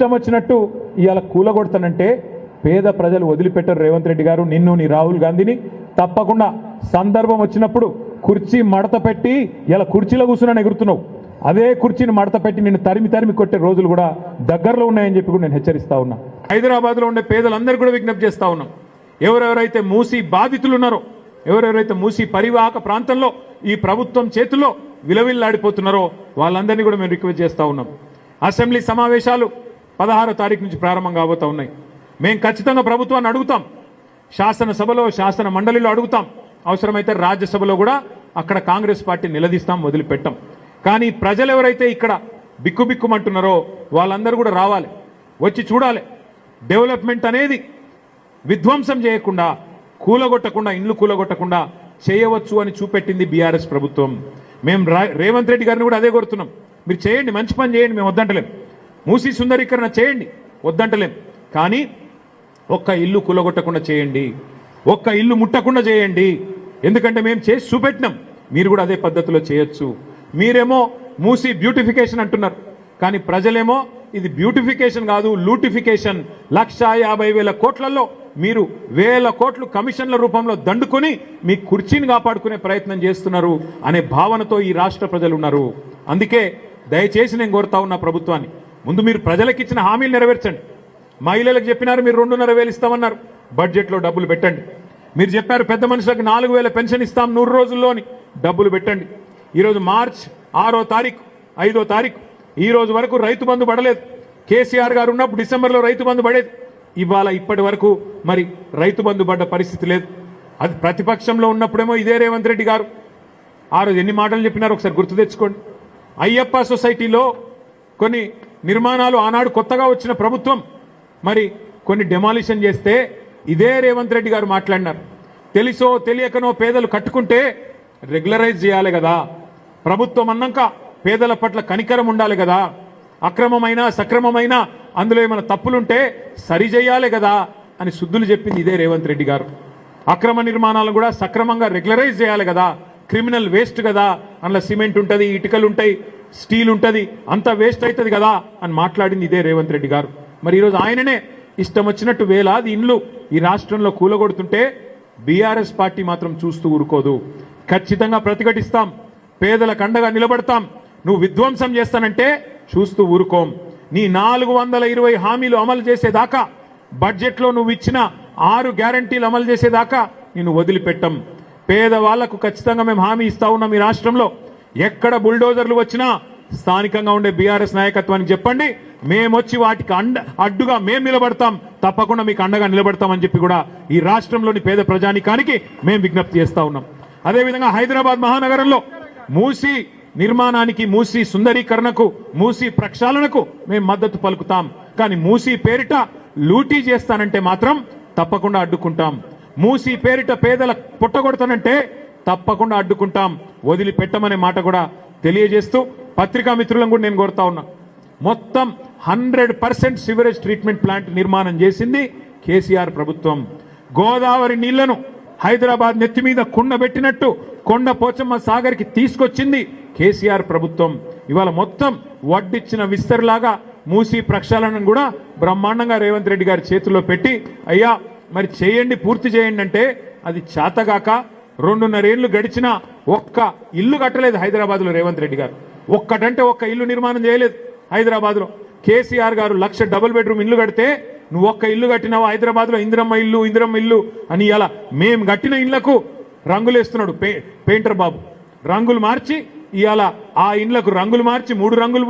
ఇష్టం వచ్చినట్టు ఇవాళ కూలగొడతానంటే పేద ప్రజలు వదిలిపెట్టారు. రేవంత్ రెడ్డి గారు నిన్ను నీ రాహుల్ గాంధీని తప్పకుండా సందర్భం వచ్చినప్పుడు కుర్చీ మడత పెట్టి ఇలా కుర్చీలో కూర్చున్నాను ఎగురుతున్నావు. అదే కుర్చీని మడత పెట్టి నిన్ను తరిమి తరిమి కొట్టే రోజులు కూడా దగ్గరలో ఉన్నాయని చెప్పి కూడా నేను హెచ్చరిస్తా ఉన్నా. హైదరాబాద్లో ఉండే పేదలందరూ కూడా విజ్ఞప్తి చేస్తా ఉన్నాం. ఎవరెవరైతే మూసీ బాధితులు ఉన్నారో, ఎవరెవరైతే మూసీ పరివాహక ప్రాంతంలో ఈ ప్రభుత్వం చేతుల్లో విలవిల్లాడిపోతున్నారో వాళ్ళందరినీ కూడా మేము రిక్వెస్ట్ చేస్తూ ఉన్నాం. అసెంబ్లీ సమావేశాలు 16వ తారీఖు నుంచి ప్రారంభం కాబోతా ఉన్నాయి. మేము ఖచ్చితంగా ప్రభుత్వాన్ని అడుగుతాం, శాసనసభలో శాసన మండలిలో అడుగుతాం, అవసరమైతే రాజ్యసభలో కూడా అక్కడ కాంగ్రెస్ పార్టీ నిలదీస్తాం, వదిలిపెట్టాం. కానీ ప్రజలు ఎవరైతే ఇక్కడ బిక్కుబిక్కుమంటున్నారో వాళ్ళందరూ కూడా రావాలి, వచ్చి చూడాలి. డెవలప్మెంట్ అనేది విధ్వంసం చేయకుండా, కూలగొట్టకుండా, ఇండ్లు కూలగొట్టకుండా చేయవచ్చు అని చూపెట్టింది బీఆర్ఎస్ ప్రభుత్వం. మేము రేవంత్ రెడ్డి గారిని కూడా అదే కోరుతున్నాం. మీరు చేయండి, మంచి పని చేయండి, మేము వద్దంటలేం. మూసీ సుందరీకరణ చేయండి, వద్దంటలేం. కానీ ఒక్క ఇల్లు కూలగొట్టకుండా చేయండి, ఒక్క ఇల్లు ముట్టకుండా చేయండి. ఎందుకంటే మేము చేసి చూపెట్టినాం, మీరు కూడా అదే పద్ధతిలో చేయొచ్చు. మీరేమో మూసీ బ్యూటిఫికేషన్ అంటున్నారు, కానీ ప్రజలేమో ఇది బ్యూటిఫికేషన్ కాదు, లూటిఫికేషన్. 1,50,000 కోట్లలో మీరు 1,000 కోట్లు కమిషన్ల రూపంలో దండుకొని మీ కుర్చీని కాపాడుకునే ప్రయత్నం చేస్తున్నారు అనే భావనతో ఈ రాష్ట్ర ప్రజలు ఉన్నారు. అందుకే దయచేసి నేను కోరుతా ఉన్న ప్రభుత్వాన్ని, ముందు మీరు ప్రజలకు ఇచ్చిన హామీలు నెరవేర్చండి. మహిళలకు చెప్పినారు మీరు 2,500 ఇస్తామన్నారు, బడ్జెట్లో డబ్బులు పెట్టండి. మీరు చెప్పారు పెద్ద మనుషులకు 4,000 పెన్షన్ ఇస్తాం 100 రోజుల్లోని, డబ్బులు పెట్టండి. ఈరోజు మార్చ్ 6వ తారీఖు 5వ తారీఖు ఈ రోజు వరకు రైతు బంధు పడలేదు. కేసీఆర్ గారు ఉన్నప్పుడు డిసెంబర్లో రైతు బంధు పడేది. ఇవాళ ఇప్పటి వరకు మరి రైతు బంధు పడ్డ పరిస్థితి లేదు. అది ప్రతిపక్షంలో ఉన్నప్పుడేమో ఇదే రేవంత్ రెడ్డి గారు ఆ రోజు ఎన్ని మాటలు చెప్పినారో ఒకసారి గుర్తు తెచ్చుకోండి. అయ్యప్ప సొసైటీలో కొన్ని నిర్మాణాలు ఆనాడు కొత్తగా వచ్చిన ప్రభుత్వం మరి కొన్ని డెమాలిషన్ చేస్తే ఇదే రేవంత్ రెడ్డి గారు మాట్లాడినారు. తెలిసో తెలియకనో పేదలు కట్టుకుంటే రెగ్యులరైజ్ చేయాలి కదా, ప్రభుత్వం అన్నాక పేదల పట్ల కనికరం ఉండాలి కదా, అక్రమమైన సక్రమమైన అందులో ఏమైనా తప్పులుంటే సరిచేయాలి కదా అని శుద్ధులు చెప్పింది ఇదే రేవంత్ రెడ్డి గారు. అక్రమ నిర్మాణాలను కూడా సక్రమంగా రెగ్యులరైజ్ చేయాలి కదా, క్రిమినల్ వేస్ట్ కదా, అందులో సిమెంట్ ఉంటుంది, ఇటుకలు ఉంటాయి, స్టీల్ ఉంటుంది, అంతా వేస్ట్ అవుతుంది కదా అని మాట్లాడింది ఇదే రేవంత్ రెడ్డి గారు. మరి ఈరోజు ఆయననే ఇష్టం వచ్చినట్టు వేలాది ఇండ్లు ఈ రాష్ట్రంలో కూలగొడుతుంటే బీఆర్ఎస్ పార్టీ మాత్రం చూస్తూ ఊరుకోదు. ఖచ్చితంగా ప్రతిఘటిస్తాం, పేదలకు అండగా నిలబడతాం. నువ్వు విధ్వంసం చేస్తానంటే చూస్తూ ఊరుకోం. నీ 420 హామీలు అమలు చేసేదాకా, బడ్జెట్లో నువ్వు ఇచ్చిన 6 గ్యారంటీలు అమలు చేసేదాకా నేను వదిలిపెట్టం. పేదవాళ్లకు ఖచ్చితంగా మేము హామీ ఇస్తా ఉన్నాం. ఈ రాష్ట్రంలో ఎక్కడ బుల్డోజర్లు వచ్చినా స్థానికంగా ఉండే బీఆర్ఎస్ నాయకత్వానికి చెప్పండి, మేమొచ్చి వాటికి అడ్డుగా మేము నిలబడతాం, తప్పకుండా మీకు అండగా నిలబడతామని చెప్పి కూడా ఈ రాష్ట్రంలోని పేద ప్రజానికానికి మేము విజ్ఞప్తి చేస్తా ఉన్నాం. అదేవిధంగా హైదరాబాద్ మహానగరంలో మూసీ నిర్మాణానికి, మూసీ సుందరీకరణకు, మూసీ ప్రక్షాళనకు మేము మద్దతు పలుకుతాం. కానీ మూసీ పేరిట లూటీ చేస్తానంటే మాత్రం తప్పకుండా అడ్డుకుంటాం. మూసీ పేరిట పేదల పుట్టగొడతానంటే తప్పకుండా అడ్డుకుంటాం, వదిలిపెట్టమనే మాట కూడా తెలియజేస్తూ పత్రికా మిత్రులను కూడా నేను కోరుతా ఉన్నా. మొత్తం 100% సివరేజ్ ట్రీట్మెంట్ ప్లాంట్ నిర్మాణం చేసింది కేసీఆర్ ప్రభుత్వం. గోదావరి నీళ్లను హైదరాబాద్ నెత్తి మీద కుండబెట్టినట్టు కొండ పోచమ్మ సాగర్కి తీసుకొచ్చింది కేసీఆర్ ప్రభుత్వం. ఇవాళ మొత్తం వడ్డిచ్చిన విస్తర్లాగా మూసీ ప్రక్షాళనను కూడా బ్రహ్మాండంగా రేవంత్ రెడ్డి గారి చేతుల్లో పెట్టి, అయ్యా మరి చేయండి, పూర్తి చేయండి అంటే అది చేతగాక 2.5 ఏళ్లు గడిచినా ఒక్క ఇల్లు కట్టలేదు హైదరాబాద్లో రేవంత్ రెడ్డి గారు. ఒక్కటంటే ఒక్క ఇల్లు నిర్మాణం చేయలేదు హైదరాబాద్లో. కేసీఆర్ గారు 1,00,000 డబుల్ బెడ్రూమ్ ఇల్లు కడితే నువ్వు ఒక్క ఇల్లు కట్టినావు హైదరాబాద్లో. ఇందిరమ్మ ఇల్లు అని ఇలా మేము కట్టిన ఇళ్లకు రంగులేస్తున్నాడు పెయింటర్ బాబు. రంగులు మార్చి ఇవాళ ఆ ఇండ్లకు రంగులు మార్చి 3 రంగులు